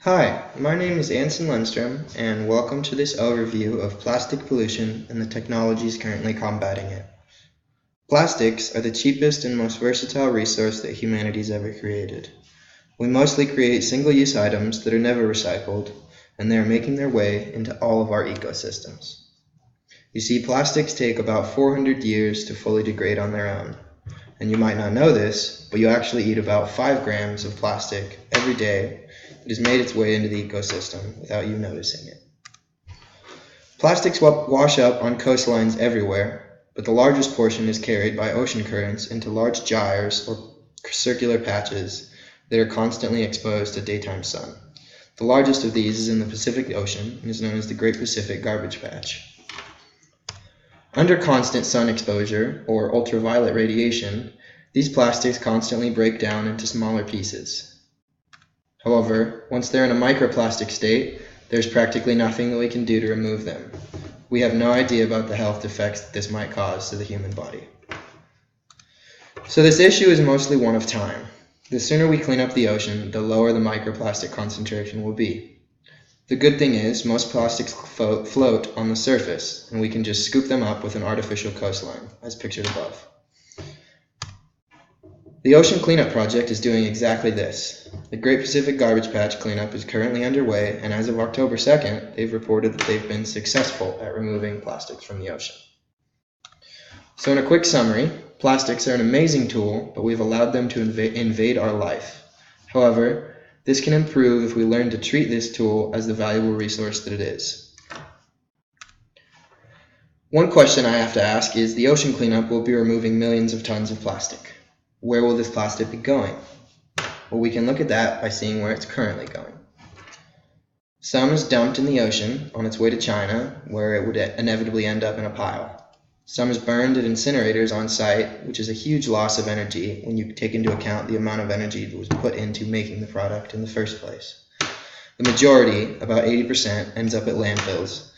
Hi, my name is Anson Lundstrom, and welcome to this overview of plastic pollution and the technologies currently combating it. Plastics are the cheapest and most versatile resource that humanity's ever created. We mostly create single-use items that are never recycled, and they are making their way into all of our ecosystems. You see, plastics take about 400 years to fully degrade on their own. And you might not know this, but you actually eat about 5 grams of plastic every day that has made its way into the ecosystem without you noticing it. Plastics wash up on coastlines everywhere, but the largest portion is carried by ocean currents into large gyres or circular patches that are constantly exposed to daytime sun. The largest of these is in the Pacific Ocean and is known as the Great Pacific Garbage Patch. Under constant sun exposure, or ultraviolet radiation, these plastics constantly break down into smaller pieces. However, once they're in a microplastic state, there's practically nothing that we can do to remove them. We have no idea about the health effects that this might cause to the human body. So this issue is mostly one of time. The sooner we clean up the ocean, the lower the microplastic concentration will be. The good thing is, most plastics float on the surface, and we can just scoop them up with an artificial coastline, as pictured above. The Ocean Cleanup Project is doing exactly this. The Great Pacific Garbage Patch cleanup is currently underway, and as of October 2nd, they've reported that they've been successful at removing plastics from the ocean. So in a quick summary, plastics are an amazing tool, but we've allowed them to invade our life. However, this can improve if we learn to treat this tool as the valuable resource that it is. One question I have to ask is, the ocean cleanup will be removing millions of tons of plastic. Where will this plastic be going? Well, we can look at that by seeing where it's currently going. Some is dumped in the ocean on its way to China, where it would inevitably end up in a pile. Some is burned at incinerators on site, which is a huge loss of energy when you take into account the amount of energy that was put into making the product in the first place. The majority, about 80%, ends up at landfills,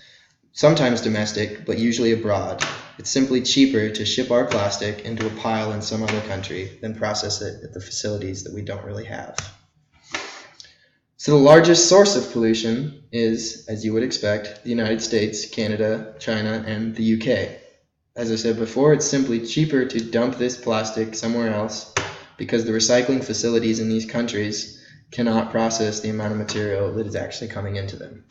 sometimes domestic, but usually abroad. It's simply cheaper to ship our plastic into a pile in some other country than process it at the facilities that we don't really have. So the largest source of pollution is, as you would expect, the United States, Canada, China, and the UK. As I said before, it's simply cheaper to dump this plastic somewhere else because the recycling facilities in these countries cannot process the amount of material that is actually coming into them.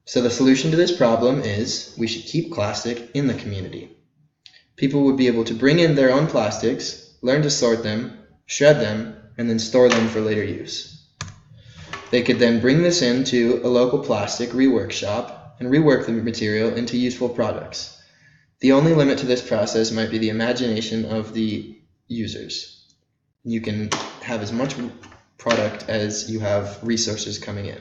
So the solution to this problem is we should keep plastic in the community. People would be able to bring in their own plastics, learn to sort them, shred them, and then store them for later use. They could then bring this into a local plastic rework shop and rework the material into useful products. The only limit to this process might be the imagination of the users. You can have as much product as you have resources coming in.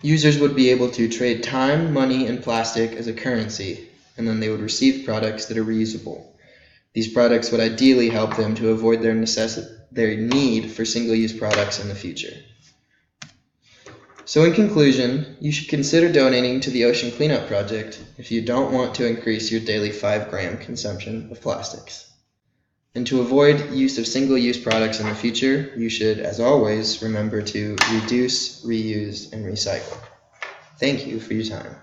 Users would be able to trade time, money, and plastic as a currency, and then they would receive products that are reusable. These products would ideally help them to avoid their need for single-use products in the future. So in conclusion, you should consider donating to the Ocean Cleanup Project if you don't want to increase your daily 5-gram consumption of plastics. And to avoid use of single-use products in the future, you should, as always, remember to reduce, reuse, and recycle. Thank you for your time.